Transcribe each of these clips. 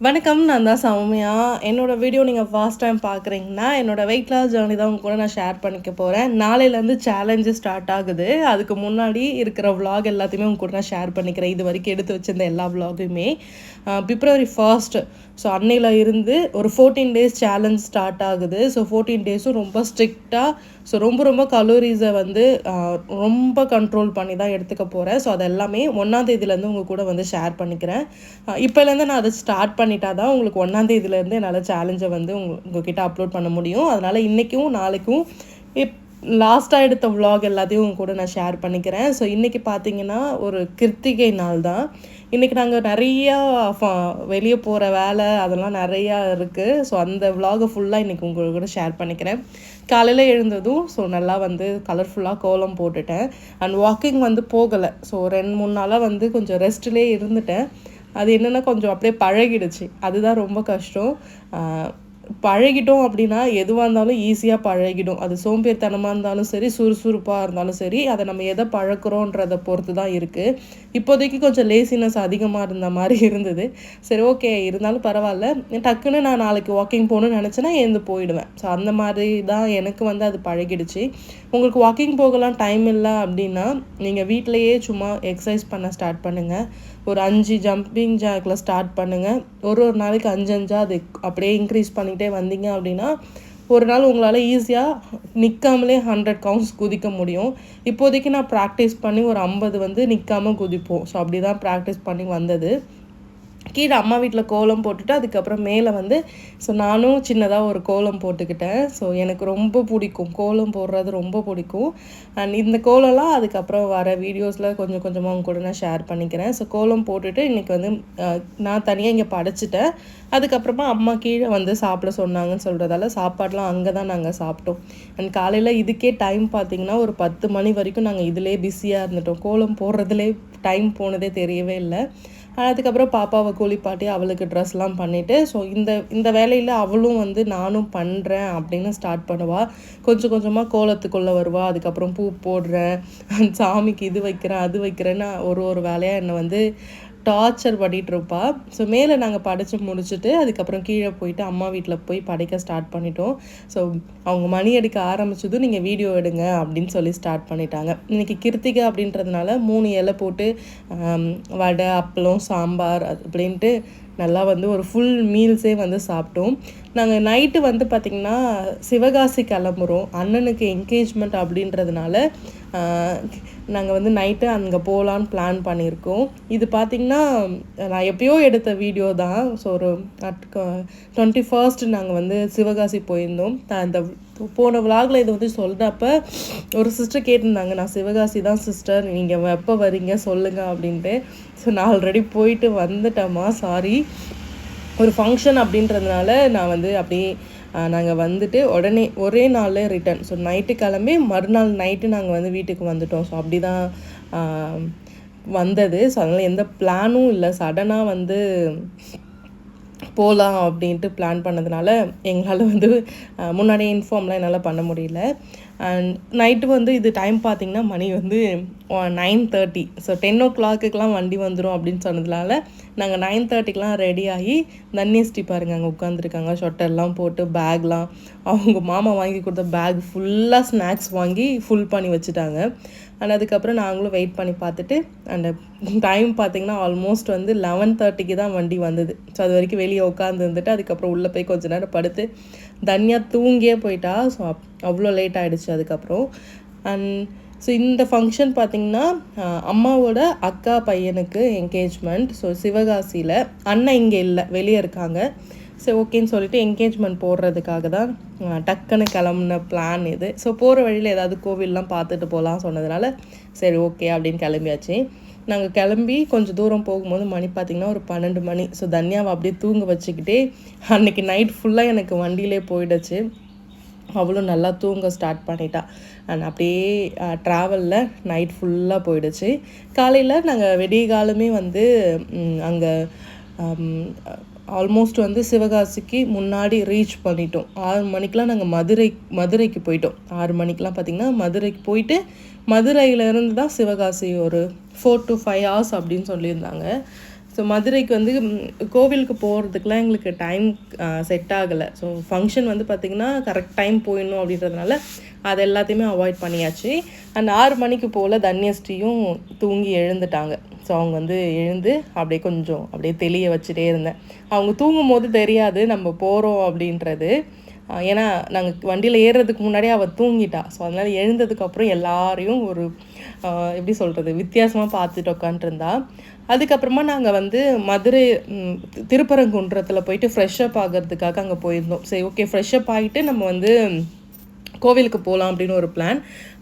வணக்கம். நான் தான் சௌமியா. என்னோட வீடியோ நீங்கள் ஃபர்ஸ்ட் டைம் பார்க்குறீங்கன்னா, என்னோட வெயிட் லாஸ் ஜர்னி தான் உங்க கூட நான் ஷேர் பண்ணிக்க போறேன். நாளையிலேருந்து சேலஞ்சு ஸ்டார்ட் ஆகுது. அதுக்கு முன்னாடி இருக்கிற விளாக் எல்லாத்தையுமே உங்க கூட நான் ஷேர் பண்ணிக்கிறேன். இது வரைக்கும் எடுத்து வச்சிருந்த எல்லா விளாகுமே. பிப்ரவரி 1 ஸோ அன்னையில இருந்து ஒரு 14 டேஸ் சேலஞ்ச் ஸ்டார்ட் ஆகுது. ஸோ 14 டேஸும் ரொம்ப ஸ்ட்ரிக்டாக ரொம்ப கலோரிஸை வந்து ரொம்ப கண்ட்ரோல் பண்ணி தான் எடுத்துக்க போகிறேன். ஸோ அது எல்லாமே 1ஆம் தேதியிலேருந்து உங்கள் கூட வந்து ஷேர் பண்ணிக்கிறேன். இப்போலேருந்து நான் அதை ஸ்டார்ட் பண்ணிட்டா தான் உங்களுக்கு 1ஆம் தேதியிலேருந்து என்னால் சேலஞ்சை வந்து உங்ககிட்ட அப்லோட் பண்ண முடியும். அதனால் இன்றைக்கும் நாளைக்கும் லாஸ்ட்டாக எடுத்த விளாக் எல்லாத்தையும் உங்க கூட நான் ஷேர் பண்ணிக்கிறேன். ஸோ இன்றைக்கி பார்த்தீங்கன்னா ஒரு கிருத்திகை நாள் தான். இன்றைக்கி நாங்கள் நிறையா வெளியே போகிற வேலை அதெல்லாம் நிறையா இருக்குது. ஸோ அந்த விளாகை ஃபுல்லாக இன்றைக்கி உங்கள் கூட ஷேர் பண்ணிக்கிறேன். காலையில் எழுந்ததும் ஸோ நல்லா வந்து கலர்ஃபுல்லாக கோலம் போட்டுட்டேன். அண்ட் வாக்கிங் வந்து போகலை. ஸோ 2-3 நாளாக வந்து கொஞ்சம் ரெஸ்ட்லேயே இருந்துட்டேன். அது என்னென்னா கொஞ்சம் அப்படியே பழகிடுச்சு. அதுதான் ரொம்ப கஷ்டம். பழகிட்டோம் அப்படின்னா எதுவாக இருந்தாலும் ஈஸியாக பழகிடும். அது சோம்பேறித்தனமாக இருந்தாலும் சரி, சுறுசுறுப்பாக இருந்தாலும் சரி, அதை நம்ம எதை பழக்கிறோன்றதை பொறுத்து தான் இருக்குது. இப்போதைக்கு கொஞ்சம் லேசினஸ் அதிகமாக இருந்த மாதிரி இருந்தது. சரி, ஓகே, இருந்தாலும் பரவாயில்ல. டக்குன்னு நான் நாளைக்கு வாக்கிங் போகணுன்னு நினச்சேன்னா எழுந்து போயிடுவேன். ஸோ அந்த மாதிரி தான் எனக்கு வந்து அது பழகிடுச்சு. உங்களுக்கு வாக்கிங் போகலாம் டைம் இல்லை அப்படின்னா நீங்கள் வீட்டிலையே சும்மா எக்ஸசைஸ் பண்ண ஸ்டார்ட் பண்ணுங்கள். ஒரு 5 ஜம்பிங் ஜாக்கில் ஸ்டார்ட் பண்ணுங்கள். ஒரு நாளைக்கு 5 அது அப்படியே இன்க்ரீஸ் பண்ணிகிட்டே வந்தீங்க அப்படின்னா ஒரு நாள் உங்களால் ஈஸியாக நிற்காமலே 100 கவுண்ட்ஸ் குதிக்க முடியும். இப்போதைக்கு நான் ப்ராக்டிஸ் பண்ணி ஒரு 50 வந்து நிற்காமல் குதிப்போம். ஸோ அப்படி தான் ப்ராக்டிஸ் பண்ணி வந்தது. கீழே அம்மா வீட்டில் கோலம் போட்டுட்டு அதுக்கப்புறம் மேலே வந்து ஸோ நானும் சின்னதாக ஒரு கோலம் போட்டுக்கிட்டேன். ஸோ எனக்கு ரொம்ப பிடிக்கும், கோலம் போடுறது ரொம்ப பிடிக்கும். அண்ட் இந்த கோலம்லாம் அதுக்கப்புறம் வர வீடியோஸில் கொஞ்சம் கொஞ்சமாக அவங்க கூட நான் ஷேர் பண்ணிக்கிறேன். ஸோ கோலம் போட்டுட்டு இன்றைக்கி வந்து நான் தனியாக இங்கே படைச்சிட்டேன். அதுக்கப்புறமா அம்மா கீழே வந்து சாப்பிட சொன்னாங்கன்னு சொல்கிறதால சாப்பாடெலாம் அங்கே தான் நாங்கள் சாப்பிட்டோம். அண்ட் காலையில் இதுக்கே டைம் பார்த்திங்கன்னா ஒரு 10 மணி வரைக்கும் நாங்கள் இதிலே பிஸியாக இருந்துட்டோம். கோலம் போடுறதுலே டைம் போனதே தெரியவே இல்லை. அதுக்கப்புறம் பாப்பாவை குளிப்பாட்டி அவளுக்கு ட்ரெஸ்லாம் பண்ணிவிட்டு ஸோ இந்த வேலையில் அவளும் வந்து நானும் பண்ணுறேன் அப்படின்னு ஸ்டார்ட் பண்ணுவாள். கொஞ்சம் கொஞ்சமாக கோலத்துக்குள்ளே வருவாள். அதுக்கப்புறம் பூ போடுறேன், சாமிக்கு இது வைக்கிறேன் அது வைக்கிறேன்னு ஒரு வேலையாக என்னை வந்து டார்ச்சர் பண்ணிகிட்ருப்பா. ஸோ மேலே நாங்கள் படைச்சி முடிச்சுட்டு அதுக்கப்புறம் கீழே போயிட்டு அம்மா வீட்டில் போய் படைக்க ஸ்டார்ட் பண்ணிட்டோம். ஸோ அவங்க மணி அடிக்க ஆரம்பிச்சதும் நீங்கள் வீடியோ எடுங்க அப்படின்னு சொல்லி ஸ்டார்ட் பண்ணிட்டாங்க. இன்றைக்கி கிருத்திகை அப்படின்றதுனால 3 இலை போட்டு வடை, அப்பளம், சாம்பார் அப்படின்ட்டு நல்லா வந்து ஒரு ஃபுல் மீல்ஸே வந்து சாப்பிட்டோம். நாங்கள் நைட்டு வந்து பார்த்திங்கன்னா சிவகாசி கிளம்புறோம். அண்ணனுக்கு என்கேஜ்மெண்ட் அப்படின்றதுனால நாங்கள் வந்து நைட்டு அங்கே போகலான்னு பிளான் பண்ணியிருக்கோம். இது பார்த்திங்கன்னா நான் எப்போயோ எடுத்த வீடியோ தான். ஸோ ஒரு 21 நாங்கள் வந்து சிவகாசி போயிருந்தோம். அந்த போன விளாகில் இது வந்து சொல்கிறப்ப ஒரு சிஸ்டர் கேட்டிருந்தாங்க, நான் சிவகாசி தான் சிஸ்டர், நீங்கள் எப்போ வரீங்க சொல்லுங்கள் அப்படின்ட்டு. ஸோ நான் ஆல்ரெடி போயிட்டு வந்துட்டேம்மா, சாரி. ஒரு ஃபங்க்ஷன் அப்படின்றதுனால நான் வந்து அப்படியே நாங்கள் வந்துட்டு உடனே ஒரே நாளில் ரிட்டன். ஸோ நைட்டு கிளம்பி மறுநாள் நைட்டு நாங்கள் வந்து வீட்டுக்கு வந்துட்டோம். ஸோ அப்படி தான் வந்தது. ஸோ அதனால் எந்த பிளானும் இல்லை. சடனாக வந்து போகலாம் அப்படின்ட்டு பிளான் பண்ணதுனால எங்களால் வந்து முன்னாடியே இன்ஃபார்ம்லாம் என்னால் பண்ண முடியல. அண்ட் நைட்டு வந்து இது டைம் பார்த்திங்கன்னா மணி வந்து 9:30. ஸோ 10 o'clockலாம் வண்டி வந்துடும் அப்படின்னு சொன்னதுனால நாங்கள் 9:30க்கெலாம் ரெடி ஆகி தன்யஸ்டி பாருங்கள் அங்கே உட்காந்துருக்காங்க. ஷொட்டர்லாம் போட்டு பேக்லாம் அவங்க மாமா வாங்கி கொடுத்த பேக் ஃபுல்லாக ஸ்நாக்ஸ் வாங்கி ஃபுல் பண்ணி வச்சுட்டாங்க. அண்ட் அதுக்கப்புறம் நாங்களும் வெயிட் பண்ணி பார்த்துட்டு அந்த டைம் பார்த்திங்கன்னா ஆல்மோஸ்ட் வந்து 11:30க்கு தான் வண்டி வந்தது. ஸோ அது வரைக்கும் வெளியே உட்காந்து இருந்துட்டு அதுக்கப்புறம் உள்ளே போய் கொஞ்ச நேரம் படுத்து தனியாக தூங்கியே போயிட்டா. ஸோ அவ்வளோ லேட் ஆகிடுச்சு அதுக்கப்புறம். அண்ட் ஸோ இந்த ஃபங்க்ஷன் பார்த்திங்கன்னா அம்மாவோட அக்கா பையனுக்கு என்கேஜ்மெண்ட். ஸோ சிவகாசியில் அண்ணன் இங்கே இல்லை, வெளியே இருக்காங்க. சரி, ஓகேன்னு சொல்லிட்டு என்கேஜ்மெண்ட் போடுறதுக்காக தான் டக்குன்னு கிளம்புன பிளான் இது. ஸோ போகிற வழியில் ஏதாவது கோவில்லாம் பார்த்துட்டு போகலாம் சொன்னதுனால சரி ஓகே அப்படின்னு கிளம்பியாச்சு. நாங்கள் கிளம்பி கொஞ்சம் தூரம் போகும்போது மணி பார்த்திங்கன்னா ஒரு 12 மணி. ஸோ தன்யாவை அப்படியே தூங்க வச்சுக்கிட்டே அன்றைக்கி நைட் ஃபுல்லாக எனக்கு வண்டியிலே போயிடுச்சு. அவளும் நல்லா தூங்க ஸ்டார்ட் பண்ணிட்டா. அண்ட் அப்படியே ட்ராவலில் நைட் ஃபுல்லாக போயிடுச்சு. காலையில் நாங்கள் விடிய காலமே வந்து அங்கே ஆல்மோஸ்ட் வந்து சிவகாசிக்கு முன்னாடி ரீச் பண்ணிட்டோம். 6 மணிக்கெலாம் நாங்கள் மதுரைக்கு போயிட்டோம். 6 மணிக்கெலாம் பார்த்திங்கன்னா மதுரைக்கு போயிட்டு மதுரையிலேருந்து தான் சிவகாசி ஒரு 4 to 5 hours அப்படின்னு சொல்லியிருந்தாங்க. ஸோ மதுரைக்கு வந்து கோவிலுக்கு போகிறதுக்குலாம் எங்களுக்கு டைம் செட் ஆகலை. ஸோ ஃபங்க்ஷன் வந்து பார்த்திங்கன்னா கரெக்ட் டைம் போயிடணும் அப்படின்றதுனால அது எல்லாத்தையுமே அவாய்ட் பண்ணியாச்சு. அண்ட் 6 மணிக்கு போல் தன்யஸ்ரீயும் தூங்கி எழுந்துட்டாங்க. ஸோ அவங்க வந்து எழுந்து அப்படியே கொஞ்சம் அப்படியே தெளிய வச்சுட்டே இருந்தேன். அவங்க தூங்கும் போது தெரியாது நம்ம போகிறோம் அப்படின்றது. ஏன்னா நாங்கள் வண்டியில் ஏறுறதுக்கு முன்னாடியே அவள் தூங்கிட்டா. ஸோ அதனால் எழுந்ததுக்கப்புறம் எல்லாரையும் ஒரு எப்படி சொல்கிறது வித்தியாசமாக பார்த்துட்டு உட்காண்ட்ருந்தா. அதுக்கப்புறமா நாங்கள் வந்து மதுரை திருப்பரங்குன்றத்தில் போயிட்டு ஃப்ரெஷ்ஷப் ஆகிறதுக்காக அங்கே போயிருந்தோம். சரி ஓகே, ஃப்ரெஷ்ஷப் ஆகிட்டு நம்ம வந்து கோவிலுக்கு போகலாம் அப்படின்னு ஒரு பிளான்.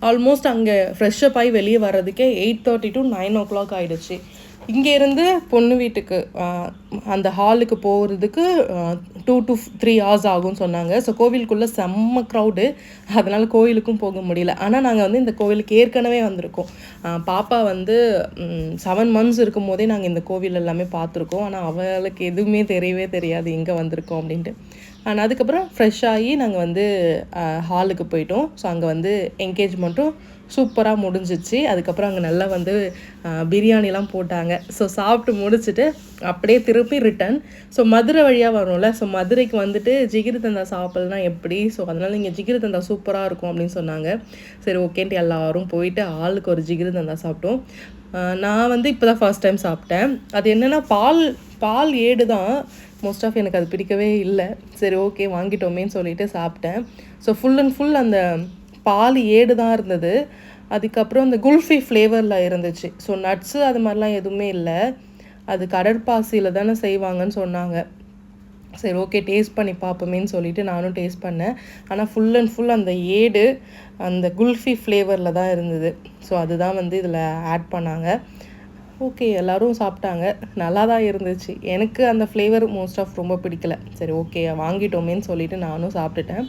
ஆல்மோஸ்ட் அங்கே ஃப்ரெஷ்ஷப் ஆகி வெளியே வர்றதுக்கே 8:30 to 9 o'clock ஆகிடுச்சு. இங்கேருந்து பொண்ணு வீட்டுக்கு அந்த ஹாலுக்கு போகிறதுக்கு 2 to 3 hours ஆகும்னு சொன்னாங்க. ஸோ கோவிலுக்குள்ளே செம்ம க்ரௌடு, அதனால் கோவிலுக்கும் போக முடியல. ஆனால் நாங்கள் வந்து இந்த கோவிலுக்கு ஏற்கனவே வந்திருக்கோம். பாப்பா வந்து 7 months இருக்கும் போதே நாங்கள் இந்த கோவில் எல்லாமே பார்த்துருக்கோம். ஆனால் அவளுக்கு எதுவுமே தெரியவே தெரியாது எங்கே வந்திருக்கோம் அப்படின்ட்டு. அண்ட் அதுக்கப்புறம் ஃப்ரெஷ் ஆகி நாங்கள் வந்து ஹாலுக்கு போயிட்டோம். ஸோ அங்கே வந்து என்கேஜ்மெண்ட்டும் சூப்பராக முடிஞ்சிச்சு. அதுக்கப்புறம் அங்கே நல்லா வந்து பிரியாணிலாம் போட்டாங்க. ஸோ சாப்பிட்டு முடிச்சுட்டு அப்படியே திருப்பி ரிட்டன். ஸோ மதுரை வழியாக வரும்ல, ஸோ மதுரைக்கு வந்துட்டு ஜிகிர்தண்டா சாப்பிட்லனா எப்படி, ஸோ அதனால் இங்கே ஜிகிர்தண்டா சூப்பராக இருக்கும் அப்படின்னு சொன்னாங்க. சரி ஓகேன்ட்டு எல்லோரும் போயிட்டு ஆளுக்கு ஒரு ஜிகிர்தண்டா சாப்பிட்டோம். நான் வந்து இப்போ தான் ஃபர்ஸ்ட் டைம் சாப்பிட்டேன். அது என்னென்னா பால் ஏடு தான். மோஸ்ட் ஆஃப் எனக்கு அது பிடிக்கவே இல்லை. சரி ஓகே வாங்கிட்டோமேன்னு சொல்லிட்டு சாப்பிட்டேன். ஸோ ஃபுல் அண்ட் ஃபுல் அந்த பால் ஏடு தான் இருந்தது. அதுக்கப்புறம் அந்த குல்ஃபி ஃப்ளேவரில் இருந்துச்சு. ஸோ நட்ஸு அது மாதிரிலாம் எதுவுமே இல்லை. அது கடற்பாசியில் தானே செய்வாங்கன்னு சொன்னாங்க. சரி ஓகே டேஸ்ட் பண்ணி பார்ப்போமேன்னு சொல்லிவிட்டு நானும் டேஸ்ட் பண்ணேன். ஆனால் ஃபுல் அண்ட் ஃபுல் அந்த ஏடு அந்த குல்ஃபி ஃப்ளேவரில் தான் இருந்தது. ஸோ அதுதான் வந்து இதில் ஆட் பண்ணாங்க. ஓகே எல்லோரும் சாப்பிட்டாங்க, நல்லா தான் இருந்துச்சு. எனக்கு அந்த ஃப்ளேவர் மோஸ்ட் ஆஃப் ரொம்ப பிடிக்கல. சரி ஓகே வாங்கிட்டோமேன்னு சொல்லிவிட்டு நானும் சாப்பிட்டுட்டேன்.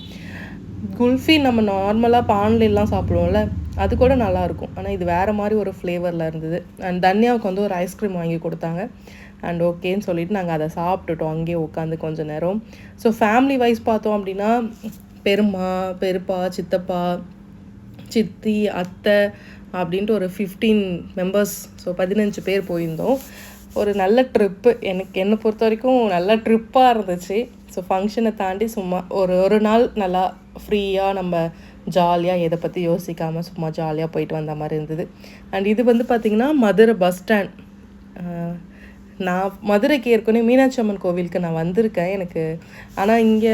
குல்ஃபி நம்ம நார்மலாக பான்லாம் சாப்பிடுவோம்ல, அது கூட நல்லாயிருக்கும். ஆனால் இது வேறு மாதிரி ஒரு ஃப்ளேவரில் இருந்தது. அண்ட் தன்யாவுக்கு வந்து ஒரு ஐஸ்கிரீம் வாங்கி கொடுத்தாங்க. அண்ட் ஓகேன்னு சொல்லிவிட்டு நாங்கள் அதை சாப்பிட்டுட்டோம் அங்கேயே உட்காந்து கொஞ்சம் நேரம். ஸோ ஃபேமிலி வைஸ் பார்த்தோம் அப்படின்னா பெரியப்பா, சித்தப்பா, சித்தி, அத்தை அப்படின்ட்டு ஒரு 15 members, ஸோ 15 பேர் போயிருந்தோம். ஒரு நல்ல ட்ரிப்பு. என்னை பொறுத்த வரைக்கும் நல்ல ட்ரிப்பாக இருந்துச்சு. ஸோ ஃபங்க்ஷனை தாண்டி சும்மா ஒரு நாள் நல்லா ஃப்ரீயாக நம்ம ஜாலியாக எதை பற்றி யோசிக்காமல் சும்மா ஜாலியாக போயிட்டு வந்த மாதிரி இருந்தது. அண்ட் இது வந்து பார்த்திங்கன்னா மதுரை பஸ் ஸ்டாண்ட். நான் மதுரைக்கு ஏற்கனவே மீனாட்சி அம்மன் கோவிலுக்கு நான் வந்திருக்கேன் ஆனால் இங்கே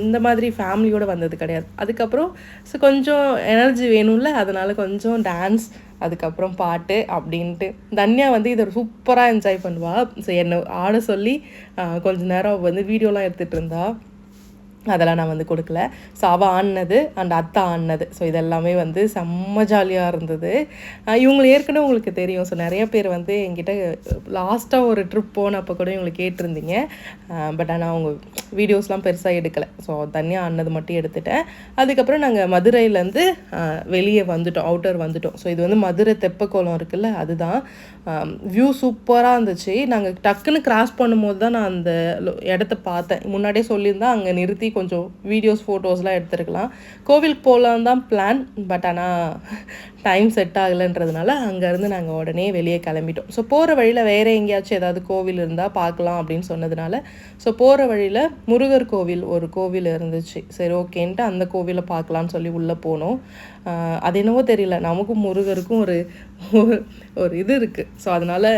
இந்த மாதிரி ஃபேமிலியோடு வந்தது கிடையாது. அதுக்கப்புறம் ஸோ கொஞ்சம் எனர்ஜி வேணும்ல, அதனால் கொஞ்சம் டான்ஸ், அதுக்கப்புறம் பாட்டு அப்படின்ட்டு. தன்யா வந்து இதை சூப்பராக என்ஜாய் பண்ணுவாள். ஸோ என்னை ஆட சொல்லி கொஞ்ச நேரம் வந்து வீடியோலாம் எடுத்துகிட்டு இருந்தா. அதெல்லாம் நான் வந்து கொடுக்கல. ஸோ அவள் ஆடினது அண்ட் அத்தை ஆடினது, ஸோ இதெல்லாமே வந்து செம்ம ஜாலியாக இருந்தது. இவங்களை ஏற்கனவே உங்களுக்கு தெரியும். ஸோ நிறைய பேர் வந்து என்கிட்ட லாஸ்ட்டாக ஒரு ட்ரிப் போனப்போ கூட இவங்களை கேட்டிருந்தீங்க. பட் ஆனால் அவங்க வீடியோஸ்லாம் பெருசாக எடுக்கலை. ஸோ தனியாக ஆடினது மட்டும் எடுத்துட்டேன். அதுக்கப்புறம் நாங்கள் மதுரையிலேருந்து வெளியே வந்துட்டோம், அவுட்டர் வந்துட்டோம். ஸோ இது வந்து மதுரை தெப்பக்குளம் இருக்குல்ல, அதுதான். வியூ சூப்பராக இருந்துச்சு. நாங்கள் டக்குன்னு கிராஸ் பண்ணும்போது தான் நான் அந்த இடத்த பார்த்தேன். முன்னாடியே சொல்லியிருந்தேன் அங்கே நிறுத்தி கொஞ்சம் வீடியோஸ் ஃபோட்டோஸ்லாம் எடுத்துருக்கலாம். கோவிலுக்கு போகலான்னு தான் பிளான். பட் ஆனால் டைம் செட் ஆகலைன்றதுனால அங்கேருந்து நாங்கள் உடனே வெளியே கிளம்பிட்டோம். ஸோ போகிற வழியில் வேறு எங்கேயாச்சும் ஏதாவது கோவில் இருந்தால் பார்க்கலாம் அப்படின்னு சொன்னதுனால ஸோ போகிற வழியில் முருகர் கோவில் ஒரு கோவில் இருந்துச்சு. சரி ஓகேன்ட்டு அந்த கோவிலை பார்க்கலான்னு சொல்லி உள்ளே போனோம். அது என்னவோ தெரியல, நமக்கும் முருகருக்கும் ஒரு இது இருக்குது. ஸோ அதனால்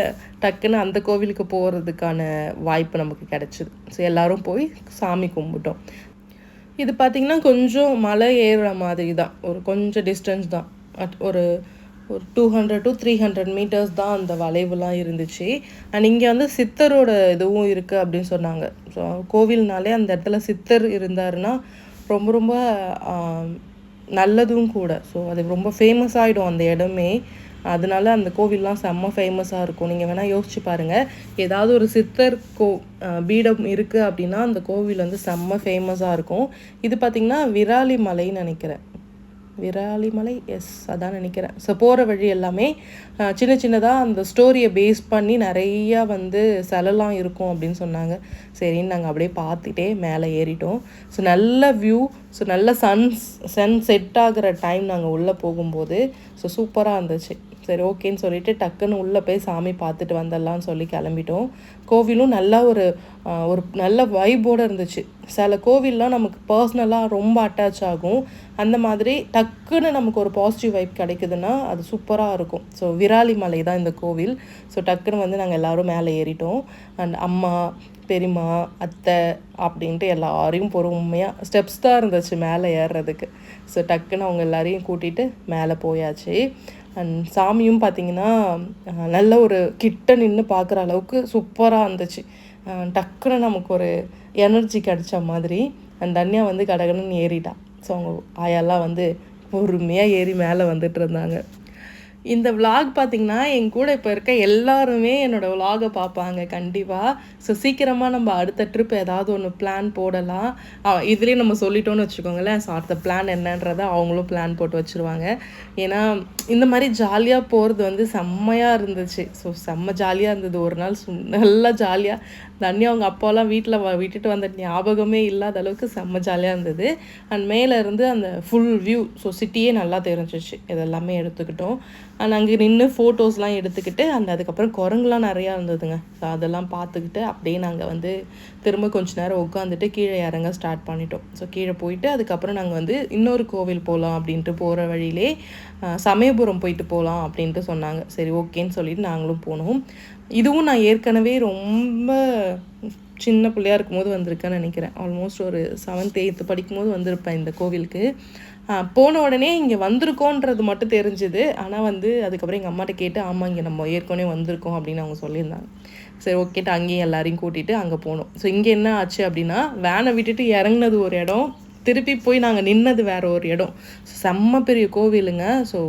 டக்குன்னு அந்த கோவிலுக்கு போகிறதுக்கான வாய்ப்பு நமக்கு கிடச்சிது. ஸோ எல்லோரும் போய் சாமி கும்பிட்டோம். இது பார்த்திங்கன்னா கொஞ்சம் மலை ஏறுற மாதிரி தான், ஒரு கொஞ்சம் டிஸ்டன்ஸ் தான். ஒரு 200 to 300 meters தான் அந்த வளைவுலாம் இருந்துச்சு. அண்ட் இங்கே வந்து சித்தரோட இதுவும் இருக்குது அப்படின்னு சொன்னாங்க. ஸோ கோவில்னாலே அந்த இடத்துல சித்தர் இருந்தாருன்னா ரொம்ப ரொம்ப நல்லதும் கூட. ஸோ அது ரொம்ப ஃபேமஸ் ஆகிடும் அந்த இடமே. அதனால அந்த கோவில்லாம் செம்ம ஃபேமஸாக இருக்கும். நீங்கள் வேணால் யோசிச்சு பாருங்கள், ஏதாவது ஒரு சித்தர் பீடம் இருக்குது அப்படின்னா அந்த கோவில் வந்து செம்ம ஃபேமஸாக இருக்கும். இது பார்த்திங்கன்னா விராலி மலைன்னு நினைக்கிறேன். விராலிமலை, எஸ் அதான் நினைக்கிறேன். ஸோ போகிற வழி எல்லாமே சின்ன சின்னதாக அந்த ஸ்டோரியை பேஸ் பண்ணி நிறையா வந்து சிலைலாம் இருக்கும் அப்படின்னு சொன்னாங்க. சரின்னு நாங்கள் அப்படியே பார்த்துட்டே மேலே ஏறிட்டோம். ஸோ நல்ல வியூ, ஸோ நல்ல சன் செட் ஆகிற டைம் நாங்கள் உள்ளே போகும்போது ஸோ சூப்பராக இருந்துச்சு. சரி ஓகேன்னு சொல்லிவிட்டு டக்குன்னு உள்ளே போய் சாமி பார்த்துட்டு வந்துடலான்னு சொல்லி கிளம்பிட்டோம். கோவிலும் நல்லா ஒரு நல்ல வைப்போடு இருந்துச்சு. சில கோவில்லாம் நமக்கு பர்சனலாக ரொம்ப அட்டாச் ஆகும். அந்த மாதிரி டக்குன்னு நமக்கு ஒரு பாசிட்டிவ் வைப் கிடைக்குதுன்னா அது சூப்பராக இருக்கும். ஸோ விராலிமலை தான் இந்த கோவில். ஸோ டக்குன்னு வந்து நாங்கள் எல்லோரும் மேலே ஏறிட்டோம். அண்ட் அம்மா, பெரியம்மா, அத்தை அப்படின்ட்டு எல்லாரையும் பொறுமையாக ஸ்டெப்ஸ் தான் இருந்துச்சு மேலே ஏறுறதுக்கு. ஸோ டக்குன்னு அவங்க எல்லாரையும் கூட்டிகிட்டு மேலே போயாச்சு. அண்ட் சாமியும் பார்த்திங்கன்னா நல்ல ஒரு கிட்ட நின்று பார்க்குற அளவுக்கு சூப்பராக இருந்துச்சு. டக்குன்னு நமக்கு ஒரு எனர்ஜி கிடைச்ச மாதிரி. அண்ட் தன்யா வந்து கடகடன்னு ஏறிட்டா. ஸோ அவங்க ஆயெல்லாம் வந்து பொறுமையாக ஏறி மேலே வந்துட்டு இருந்தாங்க. இந்த விலாக் பார்த்திங்கன்னா என் கூட இப்போ இருக்க எல்லாருமே என்னோடய விலாகை பார்ப்பாங்க கண்டிப்பாக. ஸோ சீக்கிரமாக நம்ம அடுத்த ட்ரிப் ஏதாவது ஒன்று பிளான் போடலாம். இதுலேயே நம்ம சொல்லிட்டோன்னு வச்சுக்கோங்களேன். ஸோ அடுத்த பிளான் என்னன்றதை அவங்களும் பிளான் போட்டு வச்சுருவாங்க. ஏன்னா இந்த மாதிரி ஜாலியாக போகிறது வந்து செம்மையாக இருந்துச்சு. ஸோ செம்ம ஜாலியாக இருந்தது. ஒரு நாள் நல்லா ஜாலியாக தண்ணி அவங்க அப்பாலாம் வீட்டில் விட்டுட்டு வந்த ஞாபகமே இல்லாத அளவுக்கு செம்ம ஜாலியாக இருந்தது. அண்ட் மேலே இருந்து அந்த ஃபுல் வியூ, ஸோ சிட்டியே நல்லா தெரிஞ்சிச்சு. இதெல்லாமே எடுத்துக்கிட்டோம். அண்ட் அங்கே நின்று ஃபோட்டோஸ்லாம் எடுத்துக்கிட்டு அதுக்கப்புறம் குரங்குலாம் நிறையா இருந்ததுங்க. ஸோ அதெல்லாம் பார்த்துக்கிட்டு அப்படியே நாங்கள் வந்து திரும்ப கொஞ்சம் நேரம் உட்காந்துட்டு கீழே இறங்க ஸ்டார்ட் பண்ணிட்டோம். ஸோ கீழே போயிட்டு அதுக்கப்புறம் நாங்கள் வந்து இன்னொரு கோவில் போகலாம் அப்படின்ட்டு போகிற வழியிலே சமயபுரம் போயிட்டு போகலாம் அப்படின்ட்டு சொன்னாங்க. சரி ஓகேன்னு சொல்லிட்டு நாங்களும் போனோம். இதுவும் நான் ஏற்கனவே ரொம்ப சின்ன பிள்ளையாக இருக்கும்போது வந்திருக்கேன்னு நினைக்கிறேன். ஆல்மோஸ்ட் ஒரு 7th 8th படிக்கும்போது வந்திருப்பேன் இந்த கோவிலுக்கு. போன உடனே இங்கே வந்திருக்கோன்றது மட்டும் தெரிஞ்சுது. ஆனால் வந்து அதுக்கப்புறம் எங்கள் அம்மாட்ட கேட்டு ஆமாம் இங்கே நம்ம ஏற்கனவே வந்திருக்கோம் அப்படின்னு அவங்க சொல்லியிருந்தாங்க. சரி ஓகேட்டு அங்கேயும் எல்லாரையும் கூட்டிகிட்டு அங்கே போனோம். ஸோ இங்கே என்ன ஆச்சு அப்படின்னா வேனை விட்டுட்டு இறங்குனது ஒரு இடம், திருப்பி போய் நாங்கள் நின்னது வேறு ஒரு இடம். ஸோ செம்ம பெரிய கோவிலுங்க. ஸோ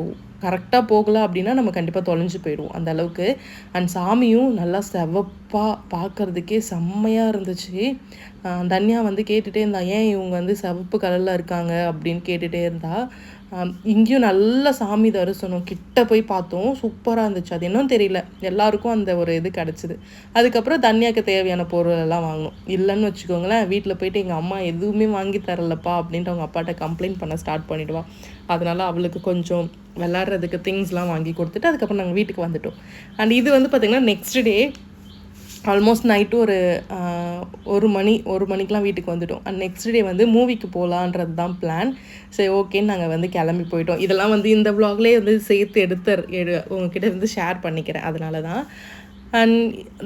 கரெக்டாக போகலாம் அப்படின்னா நம்ம கண்டிப்பாக தொலைஞ்சு போயிடுவோம் அந்த அளவுக்கு. அண்ட் சாமியும் நல்லா செவப்பாக பார்க்குறதுக்கே செம்மையாக இருந்துச்சு. தன்யா வந்து கேட்டுகிட்டே இருந்தா, ஏன் இவங்க வந்து சிவப்பு கலரில் இருக்காங்க அப்படின்னு கேட்டுகிட்டே இருந்தா. இங்கேயும் நல்ல சாமி தரிசனம் கிட்ட போய் பார்த்தோம். சூப்பராக இருந்துச்சு. அது என்னன்னு தெரியல, எல்லாருக்கும் அந்த ஒரு இது கிடச்சிது. அதுக்கப்புறம் தன்யாவுக்கு தேவையான பொருள் எல்லாம் வாங்கணும். இல்லைன்னு வச்சுக்கோங்களேன், வீட்டில் போயிட்டு எங்கள் அம்மா எதுவுமே வாங்கி தரலப்பா அப்படின்ட்டு அவங்க அப்பாட்ட கம்ப்ளைண்ட் பண்ண ஸ்டார்ட் பண்ணிவிடுவான். அதனால் அவளுக்கு கொஞ்சம் விளாட்றதுக்கு திங்ஸ்லாம் வாங்கி கொடுத்துட்டு அதுக்கப்புறம் நாங்கள் வீட்டுக்கு வந்துட்டோம். அண்ட் இது வந்து பார்த்திங்கன்னா நெக்ஸ்ட் டே ஆல்மோஸ்ட் நைட்டு ஒரு மணிக்கெலாம் வீட்டுக்கு வந்துட்டோம். அண்ட் நெக்ஸ்ட் டே வந்து மூவிக்கு போகலான்றது தான் பிளான். சரி ஓகேன்னு நாங்கள் வந்து கிளம்பி போயிட்டோம். இதெல்லாம் வந்து இந்த வ்ளாக்லேயே வந்து சேர்த்து உங்ககிட்ட இருந்து ஷேர் பண்ணிக்கிறேன். அதனால தான். அண்ட்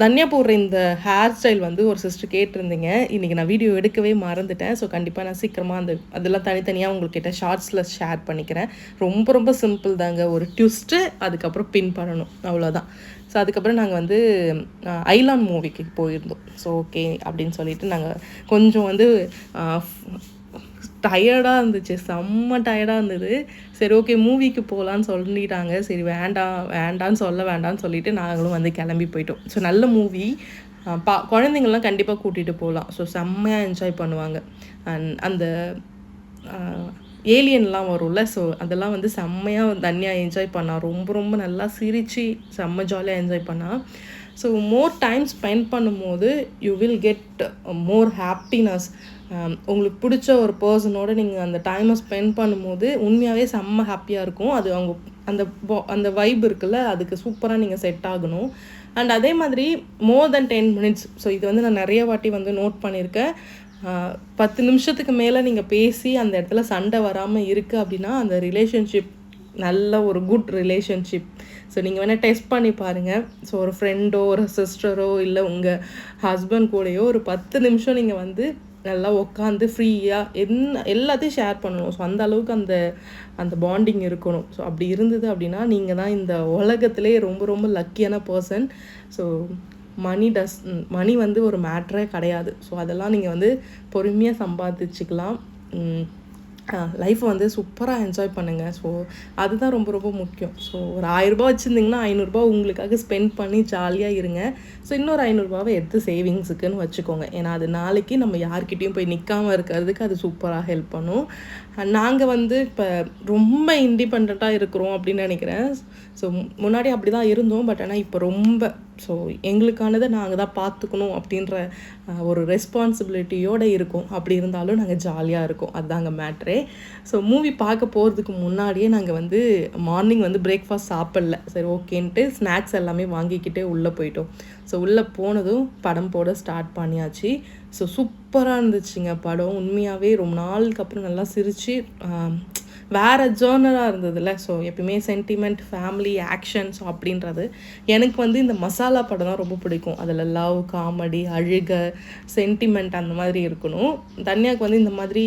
தன்யா போடுற இந்த ஹேர் ஸ்டைல் வந்து ஒரு சிஸ்டர் கேட்டிருந்தீங்க. இன்றைக்கி நான் வீடியோ எடுக்கவே மறந்துட்டேன். ஸோ கண்டிப்பாக நான் சீக்கிரமாக அதெல்லாம் தனித்தனியாக உங்கள்கிட்ட ஷார்ட்ஸில் ஷேர் பண்ணிக்கிறேன். ரொம்ப ரொம்ப சிம்பிள் தாங்க. ஒரு ட்விஸ்ட்டு, அதுக்கப்புறம் பின் பண்ணணும், அவ்வளோதான். ஸோ அதுக்கப்புறம் நாங்கள் வந்து ஐலாண்ட் மூவிக்கு போயிருந்தோம். ஸோ ஓகே அப்படின்னு சொல்லிட்டு நாங்கள் கொஞ்சம் வந்து டயர்டாக இருந்துச்சு, செம்ம டயர்டாக இருந்தது. சரி ஓகே மூவிக்கு போகலான்னு சொல்லிட்டாங்க. சரி வேண்டான்னு வேண்டான்னு சொல்லிவிட்டு நாங்களும் வந்து கிளம்பி போயிட்டோம். ஸோ நல்ல மூவி, குழந்தைங்கள்லாம் கண்டிப்பாக கூட்டிகிட்டு போகலாம். ஸோ செம்மையாக என்ஜாய் பண்ணுவாங்க. அண்ட் அந்த ஏலியன்லாம் வரும்ல, ஸோ அதெல்லாம் வந்து செம்மையாக தன்யா என்ஜாய் பண்ணால். ரொம்ப ரொம்ப நல்லா சிரித்து செம்ம ஜாலியாக என்ஜாய் பண்ணால். ஸோ மோர் டைம் ஸ்பெண்ட் பண்ணும்போது you will get more happiness. உங்களுக்கு பிடிச்ச ஒரு பர்சனோடு நீங்கள் அந்த டைமை ஸ்பெண்ட் பண்ணும்போது உண்மையாகவே செம்ம ஹாப்பியாக இருக்கும். அது அவங்க அந்த வைப் இருக்குல்ல, அதுக்கு சூப்பராக நீங்கள் செட் ஆகணும். அண்ட் அதே மாதிரி மோர் தென் 10 minutes. ஸோ இது வந்து நான் நிறைய வாட்டி வந்து நோட் பண்ணியிருக்கேன். 10 நிமிஷத்துக்கு மேலே நீங்கள் பேசி அந்த இடத்துல சண்டை வராமல் இருக்குது அப்படின்னா அந்த ரிலேஷன்ஷிப் நல்ல ஒரு குட் ரிலேஷன்ஷிப். ஸோ நீங்கள் வேணால் டெஸ்ட் பண்ணி பாருங்கள். ஸோ ஒரு ஃப்ரெண்டோ ஒரு சிஸ்டரோ இல்லை உங்கள் ஹஸ்பண்ட் கூடயோ ஒரு 10 நிமிஷம் நீங்கள் வந்து நல்லா உட்காந்து ஃப்ரீயாக எல்லாத்தையும் ஷேர் பண்ணணும். ஸோ அந்த அளவுக்கு அந்த பாண்டிங் இருக்கணும். ஸோ அப்படி இருந்தது அப்படின்னா நீங்கள் தான் இந்த உலகத்திலே ரொம்ப ரொம்ப லக்கியான பர்சன். ஸோ மணி வந்து ஒரு மேட்ரே கிடையாது. ஸோ அதெல்லாம் நீங்கள் வந்து பொறுமையாக சம்பாதிச்சுக்கலாம். லைஃப்பை வந்து சூப்பராக என்ஜாய் பண்ணுங்கள். ஸோ அதுதான் ரொம்ப ரொம்ப முக்கியம். ஸோ ஒரு 1000 ரூபாய் வச்சுருந்தீங்கன்னா 500 ரூபாய் உங்களுக்காக ஸ்பெண்ட் பண்ணி ஜாலியாக இருங்க. ஸோ இன்னொரு 500 ரூபாவை எடுத்து சேவிங்ஸுக்குன்னு வச்சுக்கோங்க. ஏன்னா அது நாளைக்கு நம்ம யார்கிட்டயும் போய் நிற்காமல் இருக்கிறதுக்கு அது சூப்பராக ஹெல்ப் பண்ணும். நாங்கள் வந்து இப்போ ரொம்ப இண்டிபெண்ட்டாக இருக்கிறோம் அப்படின்னு நினைக்கிறேன். ஸோ முன்னாடி அப்படி தான் இருந்தோம். பட் ஆனால் இப்போ ரொம்ப ஸோ எங்களுக்கானதை நாங்கள் தான் பார்த்துக்கணும் அப்படின்ற ஒரு ரெஸ்பான்சிபிலிட்டியோடு இருக்கோம். அப்படி இருந்தாலும் நாங்கள் ஜாலியாக இருக்கோம். அதுதாங்க மேட்ரே. ஸோ மூவி பார்க்க போகிறதுக்கு முன்னாடியே நாங்கள் வந்து மார்னிங் வந்து பிரேக்ஃபாஸ்ட் சாப்பிடல. சரி ஓகேன்ட்டு ஸ்நாக்ஸ் எல்லாமே வாங்கிக்கிட்டே உள்ளே போயிட்டோம். ஸோ உள்ளே போனதும் படம் போட ஸ்டார்ட் பண்ணியாச்சு. ஸோ சூப்பராக இருந்துச்சுங்க படம். உண்மையாகவே ரொம்ப நாளுக்கு அப்புறம் நல்லா சிரித்து வேறு ஜேர்னராக இருந்ததில்ல. ஸோ எப்பயுமே சென்டிமெண்ட், ஃபேமிலி, ஆக்ஷன் ஸோ அப்படின்றது எனக்கு வந்து இந்த மசாலா படம் தான் ரொம்ப பிடிக்கும். அதில் லவ், காமெடி, அழுகை, சென்டிமெண்ட் அந்த மாதிரி இருக்கணும். தன்யாவுக்கு வந்து இந்த மாதிரி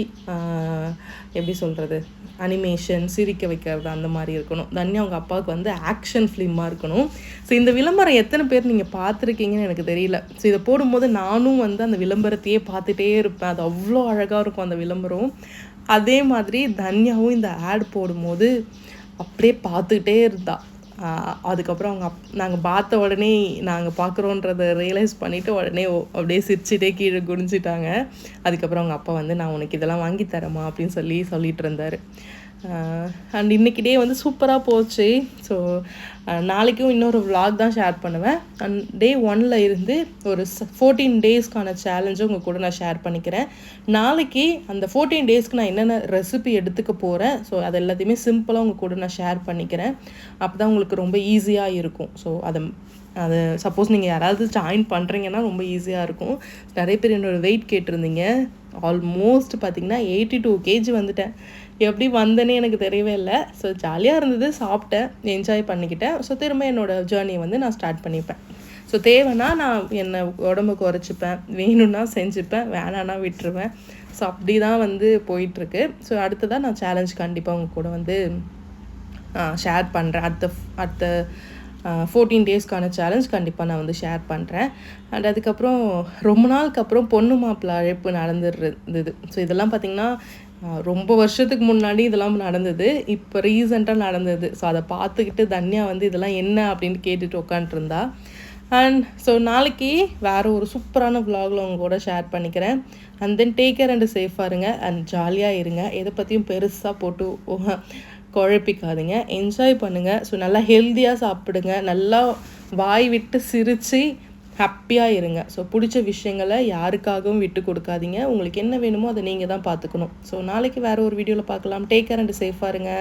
எப்படி சொல்கிறது, அனிமேஷன், சிரிக்க வைக்கிறது அந்த மாதிரி இருக்கணும். தன்யா அவங்க அப்பாவுக்கு வந்து ஆக்ஷன் ஃபிலிமாக இருக்கணும். ஸோ இந்த விளம்பரம் எத்தனை பேர் நீங்கள் பார்த்துருக்கீங்கன்னு எனக்கு தெரியல. ஸோ இதை போடும்போது நானும் வந்து அந்த விளம்பரத்தையே பார்த்துட்டே இருப்பேன். அது அவ்வளோ அழகாக இருக்கும் அந்த விளம்பரம். அதே மாதிரி தன்யாவும் இந்த ஆட் போடும்போது அப்படியே பார்த்துக்கிட்டே இருந்தா. அதுக்கப்புறம் அவங்க நாங்கள் பார்த்த உடனே நாங்கள் பார்க்குறோன்றதை ரியலைஸ் பண்ணிவிட்டு உடனே அப்படியே சிரிச்சிட்டே கீழே குனிஞ்சிட்டாங்க. அதுக்கப்புறம் அவங்க அப்பா வந்து நான் உனக்கு இதெல்லாம் வாங்கி தரேம்மா அப்படின்னு சொல்லிட்டு இருந்தார். அண்ட் இன்றைக்கி டே வந்து சூப்பராக போச்சு. ஸோ நாளைக்கும் இன்னொரு vlog தான் ஷேர் பண்ணுவேன். அண்ட் டே 1ல் இருந்து ஒரு 14 டேஸ்க்கான சேலஞ்சை உங்கள் கூட நான் ஷேர் பண்ணிக்கிறேன். நாளைக்கு அந்த 14 டேஸ்க்கு நான் என்னென்ன ரெசிபி எடுத்துக்க போகிறேன், ஸோ அது எல்லாத்தையுமே சிம்பிளாக உங்கள் கூட நான் ஷேர் பண்ணிக்கிறேன். அப்போ தான் உங்களுக்கு ரொம்ப ஈஸியாக இருக்கும். ஸோ அது சப்போஸ் நீங்கள் யாராவது ஜாயின் பண்ணுறீங்கன்னா ரொம்ப ஈஸியாக இருக்கும். நிறைய பேர் என்னோடய வெயிட் கேட்டிருந்தீங்க. ஆல்மோஸ்ட் பார்த்திங்கன்னா 82 kg வந்துட்டேன். எப்படி வந்தேனே எனக்கு தெரியவே இல்லை. ஸோ ஜாலியாக இருந்தது, சாப்பிட்டேன், என்ஜாய் பண்ணிக்கிட்டேன். ஸோ திரும்ப என்னோடய ஜேர்னியை வந்து நான் ஸ்டார்ட் பண்ணிப்பேன். ஸோ தேவைன்னா நான் என்னை உடம்பு குறைச்சிப்பேன், வேணும்னா செஞ்சுப்பேன், வேணான்னா விட்டுருவேன். ஸோ அப்படி தான் வந்து போயிட்டுருக்கு. ஸோ அடுத்ததான் நான் சேலஞ்ச் கண்டிப்பாக உங்கள் கூட வந்து ஷேர் பண்ணுறேன். அடுத்த 14 டேஸ்க்கான சேலஞ்ச் கண்டிப்பாக நான் வந்து ஷேர் பண்ணுறேன். அண்ட் அதுக்கப்புறம் ரொம்ப நாளுக்கு அப்புறம் பொண்ணு மாப்பிள்ளை அழைப்பு நடந்துருந்தது. ஸோ இதெல்லாம் பார்த்திங்கன்னா ரொம்ப வருஷத்துக்கு முன்னாடி இதெல்லாம் நடந்தது. இப்போ ரீசெண்டாக நடந்தது. ஸோ அதை பார்த்துக்கிட்டு தன்யா வந்து இதெல்லாம் என்ன அப்படின்னு கேட்டுட்டு உட்காண்ட்ருந்தா. அண்ட் ஸோ நாளைக்கு வேறு ஒரு சூப்பரான vlogல உங்க கூட ஷேர் பண்ணிக்கிறேன். And then take care and சேஃபாக இருங்க அண்ட் ஜாலியாக இருங்க. எதை பற்றியும் பெருசாக போட்டு குழப்பிக்காதுங்க. என்ஜாய் பண்ணுங்கள். ஸோ நல்லா ஹெல்த்தியாக சாப்பிடுங்க. நல்லா வாய் விட்டு சிரித்து ஹாப்பியாக இருங்க. ஸோ பிடிச்ச விஷயங்களை யாருக்காகவும் விட்டு கொடுக்காதீங்க. உங்களுக்கு என்ன வேணுமோ அதை நீங்கள் தான் பார்த்துக்கணும். ஸோ நாளைக்கு வேறு ஒரு வீடியோவில் பார்க்கலாம். டேக் கேர் அண்ட் சேஃபாக இருங்க.